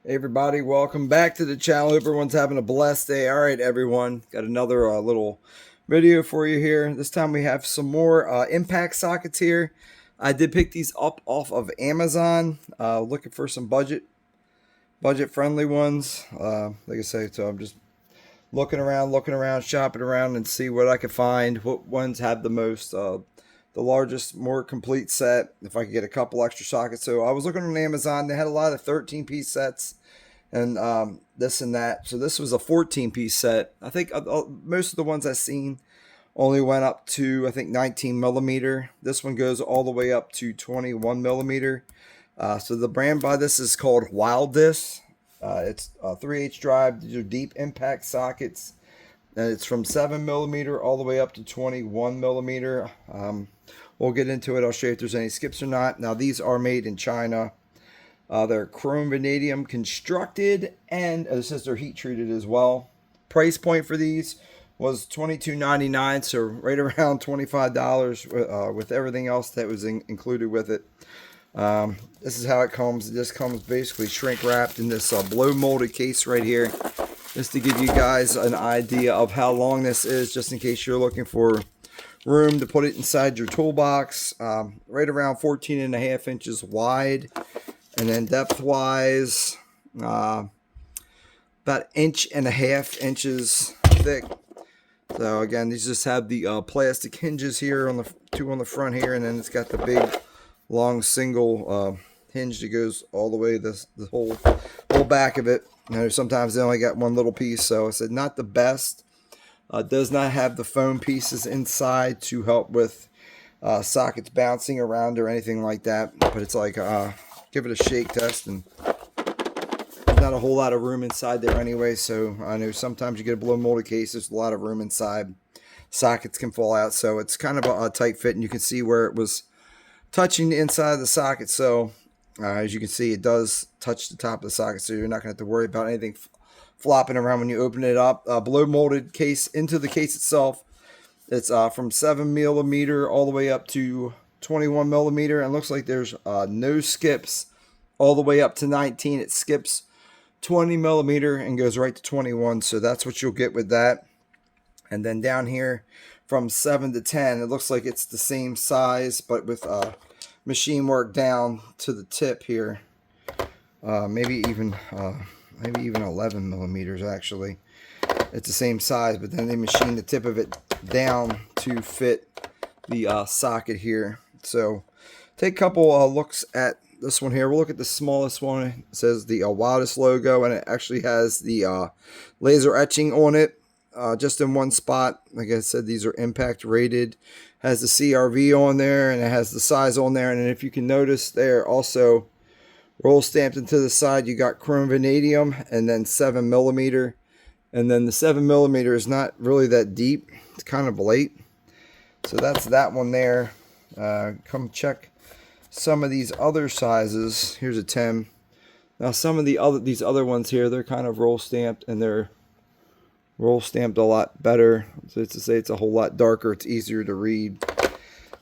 Hey everybody, welcome back to the channel. Hope everyone's having a blessed day. All right, everyone, got another little video for you here. This time we have some more impact sockets here. I did pick these up off of Amazon. Looking for some budget friendly ones. Like I say, so I'm just looking around, shopping around, and see what I can find. What ones have the largest, more complete set. If I could get a couple extra sockets. So I was looking on Amazon. They had a lot of 13-piece sets and this and that. So this was a 14-piece set. I think most of the ones I've seen only went up to, I think, 19 millimeter. This one goes all the way up to 21 millimeter. So the brand by this is called WIILDIS. It's 3/8 drive. These are deep impact sockets. And it's from 7 millimeter all the way up to 21 millimeter. We'll get into it. I'll show you if there's any skips or not. Now, these are made in China. They're chrome vanadium constructed, and it says they're heat treated as well. Price point for these was $22.99, so right around $25 with everything else that was included with it. This is how it comes. It just comes basically shrink wrapped in this blow molded case right here, just to give you guys an idea of how long this is, just in case you're looking for room to put it inside your toolbox. Right around 14.5 inches wide. And then depth wise, about 1.5 inches thick. So again, these just have the plastic hinges here on the two on the front here, and then it's got the big long single hinge that goes all the way the whole back of it. You know, sometimes they only got one little piece, so I said not the best. Does not have the foam pieces inside to help with sockets bouncing around or anything like that, but it's like give it a shake test, and there's not a whole lot of room inside there anyway. So I know sometimes you get a blow molded case, there's a lot of room inside, sockets can fall out, so it's kind of a tight fit, and you can see where it was touching the inside of the socket. So as you can see, it does touch the top of the socket, so you're not going to have to worry about anything flopping around when you open it up. Blow molded case into the case itself. It's from 7 millimeter all the way up to 21 millimeter, and looks like there's no skips all the way up to 19. It skips 20 millimeter and goes right to 21, so that's what you'll get with that. And then down here from 7 to 10, it looks like it's the same size, but with machine work down to the tip here. Maybe even 11 millimeters actually. It's the same size, but then they machine the tip of it down to fit the socket here. So take a couple looks at this one here. We'll look at the smallest one. It says the WIILDIS logo, and it actually has the laser etching on it just in one spot. Like I said, these are impact rated. Has the CRV on there, and it has the size on there. And if you can notice, they're also roll stamped into the side. You got chrome vanadium and then 7 millimeter. And then the 7 millimeter is not really that deep. It's kind of light. So that's that one there. Come check some of these other sizes. Here's a 10. Now some of these other ones here, they're kind of roll stamped, and they're roll stamped a lot better. So it's to say it's a whole lot darker. It's easier to read.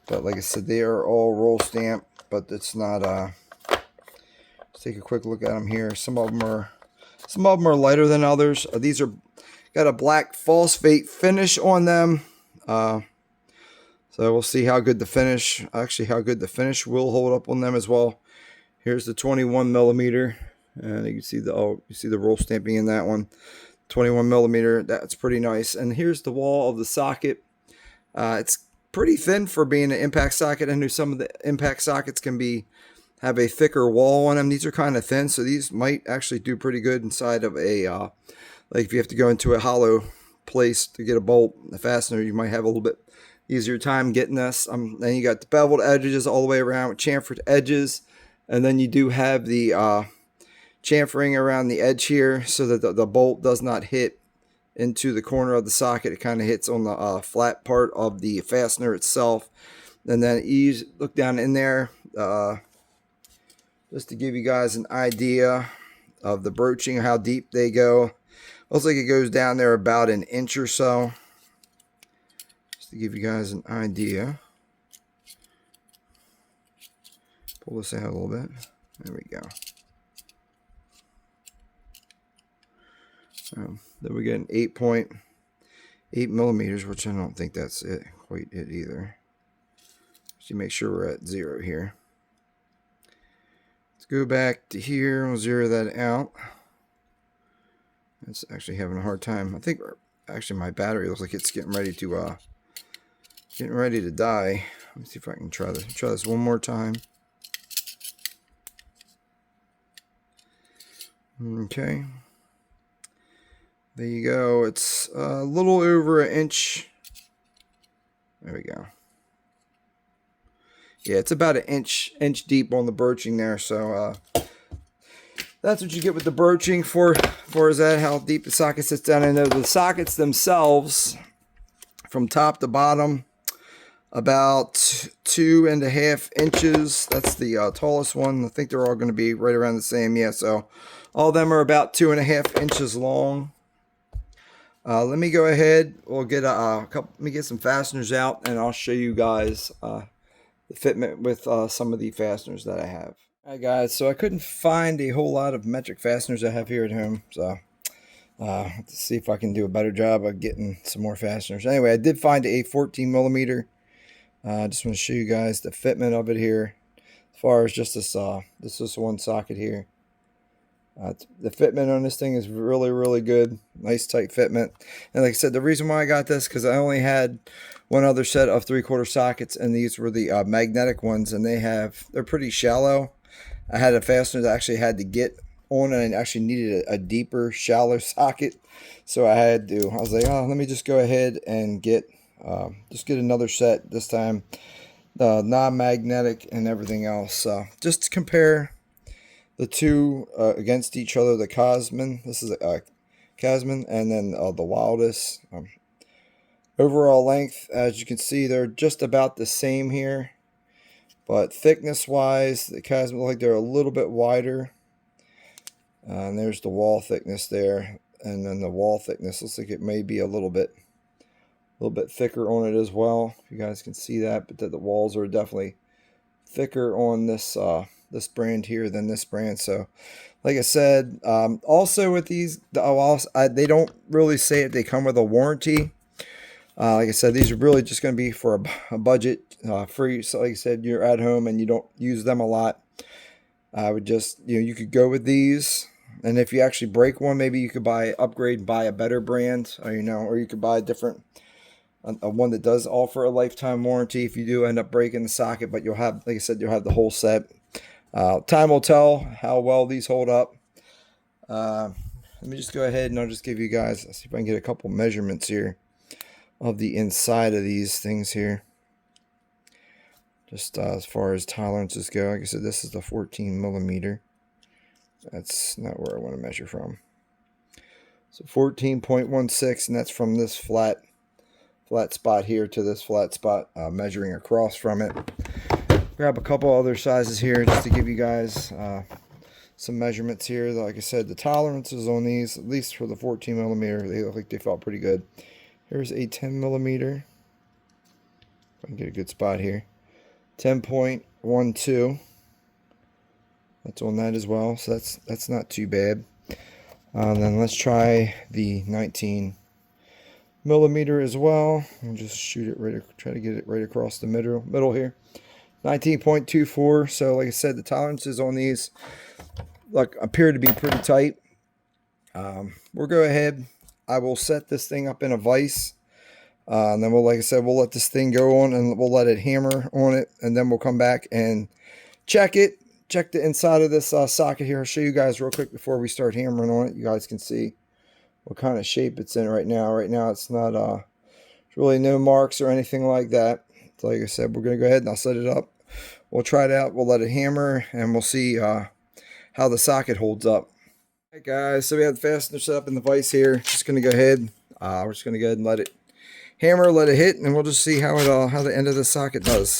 But like I said, they are all roll stamped, but it's not. Let's take a quick look at them here. Some of them are lighter than others. These are got a black phosphate finish on them. So we'll see how good the finish will hold up on them as well. Here's the 21 millimeter, and you can see the roll stamping in that one. 21 millimeter, that's pretty nice. And here's the wall of the socket. It's pretty thin for being an impact socket. I know some of the impact sockets can have a thicker wall on them. These are kind of thin, so these might actually do pretty good inside of a like if you have to go into a hollow place to get a bolt, a fastener, you might have a little bit easier time getting this. Then you got the beveled edges all the way around with chamfered edges, and then you do have the chamfering around the edge here so that the bolt does not hit into the corner of the socket. It kind of hits on the flat part of the fastener itself. And then you look down in there, just to give you guys an idea of the broaching, how deep they go. Looks like it goes down there about an inch or so. Just to give you guys an idea. Pull this out a little bit. There we go. Then we get an 8.8 millimeters, which I don't think that's quite it either. So make sure we're at 0 here. Let's go back to here. We'll zero that out. It's actually having a hard time. I think actually my battery looks like it's getting ready to die. Let me see if I can try this one more time. Okay. There you go. It's a little over an inch. There we go. Yeah, it's about an inch deep on the broaching there. So that's what you get with the broaching for as that how deep the socket sits down. I know the sockets themselves, from top to bottom, about 2.5 inches. That's the tallest one. I think they're all going to be right around the same. Yeah, so all of them are about 2.5 inches long. Let me go ahead. We'll get let me get some fasteners out, and I'll show you guys the fitment with some of the fasteners that I have. Alright guys, so I couldn't find a whole lot of metric fasteners I have here at home, so let's see if I can do a better job of getting some more fasteners. Anyway, I did find a 14 millimeter. I just want to show you guys the fitment of it here, as far as just this one socket here. The fitment on this thing is really good. Nice tight fitment. And like I said, the reason why I got this, because I only had one other set of 3/4 sockets, and these were the magnetic ones, and they're pretty shallow. I had a fastener that actually had to get on, and I actually needed a deeper, shallow socket. So I was like, oh, let me just go ahead and get another set this time, non-magnetic and everything else. Just to compare the two against each other, the Cosman. This is a Cosman, and then the WIILDIS. Overall length, as you can see, they're just about the same here. But thickness-wise, the Cosman look like they're a little bit wider. And there's the wall thickness there, and then the wall thickness looks like it may be a little bit thicker on it as well. You guys can see that, but the walls are definitely thicker on this brand here than this brand. So, like I said, also with these, they don't really say it. They come with a warranty. Like I said, these are really just going to be for a budget, free. So like I said, you're at home and you don't use them a lot. I would just, you could go with these. And if you actually break one, maybe you could upgrade and buy a better brand, or you could buy a different, one that does offer a lifetime warranty if you do end up breaking the socket. But you'll have, like I said, you'll have the whole set. Time will tell how well these hold up. Let me just go ahead and I'll just give you guys, let's see if I can get a couple measurements here of the inside of these things here. Just as far as tolerances go, like I said, this is the 14 millimeter. That's not where I want to measure from. So 14.16, and that's from this flat spot here to this flat spot, measuring across from it. Grab a couple other sizes here just to give you guys some measurements here. Like I said, the tolerances on these, at least for the 14 millimeter, they look like they felt pretty good. Here's a 10 millimeter. If I can get a good spot here. 10.12. That's on that as well, so that's not too bad. Then let's try the 19 millimeter as well. I'll just shoot it try to get it right across the middle here. 19.24. So like I said, the tolerances on these appear to be pretty tight. We'll go ahead. I will set this thing up in a vise, and then like I said, we'll let this thing go on, and we'll let it hammer on it, and then we'll come back and check the inside of this socket here. I'll show you guys real quick before we start hammering on it. You guys can see what kind of shape it's in right now. Right now it's not really no marks or anything like that. So like I said, we're going to go ahead and I'll set it up. We'll try it out. We'll let it hammer, and we'll see how the socket holds up. Alright guys, so we have the fastener set up in the vise here. Just going to go ahead. We're just going to go ahead and let it hammer, let it hit, and we'll just see how the end of the socket does.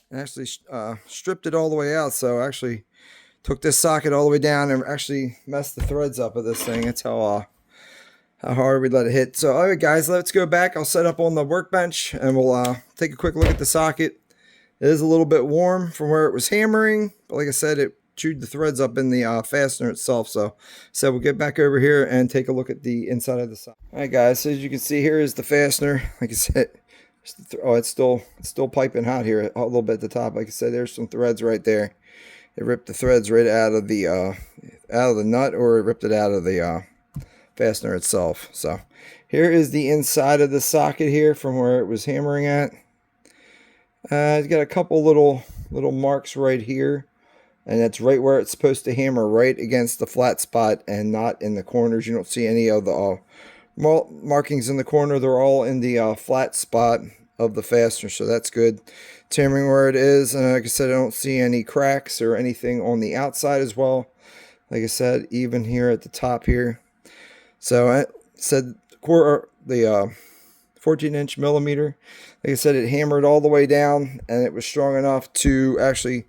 And actually stripped it all the way out, so I actually took this socket all the way down and actually messed the threads up of this thing. That's how how hard we let it hit. So all right guys, let's go back. I'll set up on the workbench and we'll take a quick look at the socket. It is a little bit warm from where it was hammering, but like I said, it chewed the threads up in the fastener itself. So we'll get back over here and take a look at the inside of the socket. All right guys, so as you can see, here is the fastener. Like I said, it's still piping hot here a little bit at the top. Like I said, there's some threads right there. It ripped the threads right out of the nut, or it ripped it out of the fastener itself. So here is the inside of the socket here from where it was hammering at. It's got a couple little marks right here, and that's right where it's supposed to hammer, right against the flat spot and not in the corners. You don't see any of the markings in the corner. They're all in the flat spot of the fastener, so that's good. It's hammering where it is, and like I said, I don't see any cracks or anything on the outside as well. Like I said, even here at the top here. So I said the 14-inch millimeter. Like I said, it hammered all the way down, and it was strong enough to actually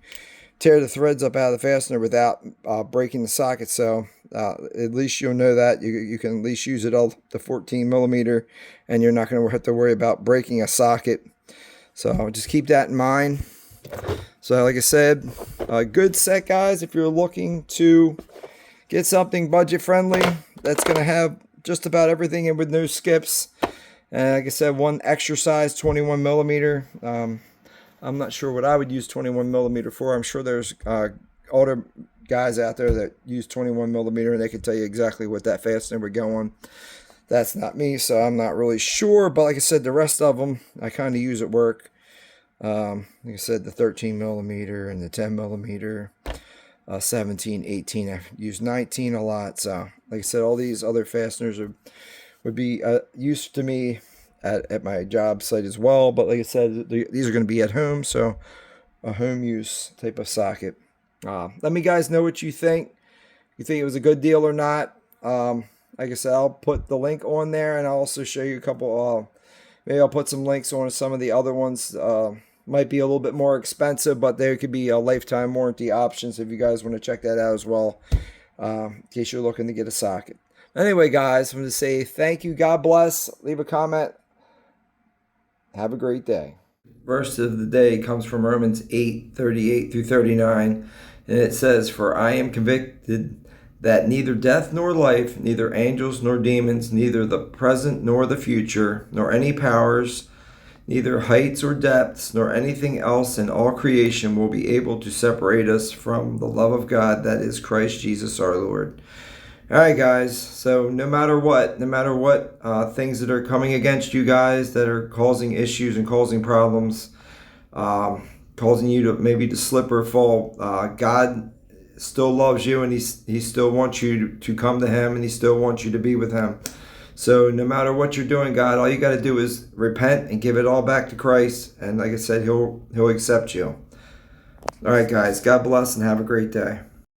tear the threads up out of the fastener without breaking the socket. So at least you'll know that you can at least use it all the 14 millimeter, and you're not going to have to worry about breaking a socket. So just keep that in mind. So like I said, a good set, guys. If you're looking to get something budget friendly that's going to have just about everything in with no skips. And like I said, one extra size 21 millimeter. I'm not sure what I would use 21 millimeter for. I'm sure there's older guys out there that use 21 millimeter, and they can tell you exactly what that fastener would go on. That's not me, so I'm not really sure. But like I said, the rest of them I kind of use at work. Like I said, the 13 millimeter and the 10 millimeter, 17, 18. I've used 19 a lot. So like I said, all these other fasteners would be used to me at my job site as well. But like I said, these are going to be at home, so a home use type of socket. Let me guys know what you think. You think it was a good deal or not? Like I said, I'll put the link on there, and I'll also show you a couple. Maybe I'll put some links on some of the other ones. Might be a little bit more expensive, but there could be a lifetime warranty options if you guys want to check that out as well, in case you're looking to get a socket. Anyway, guys, I'm going to say thank you. God bless. Leave a comment. Have a great day. Verse of the day comes from Romans 8:38 through 39, and it says, "For I am convicted that neither death nor life, neither angels nor demons, neither the present nor the future, nor any powers, neither heights or depths, nor anything else in all creation will be able to separate us from the love of God that is Christ Jesus our Lord." All right, guys. So no matter what things that are coming against you guys that are causing issues and causing problems, causing you to maybe to slip or fall, God still loves you, and he still wants you to come to him, and he still wants you to be with him. So no matter what you're doing, God, all you got to do is repent and give it all back to Christ, and like I said, he'll accept you. All right, guys. God bless and have a great day.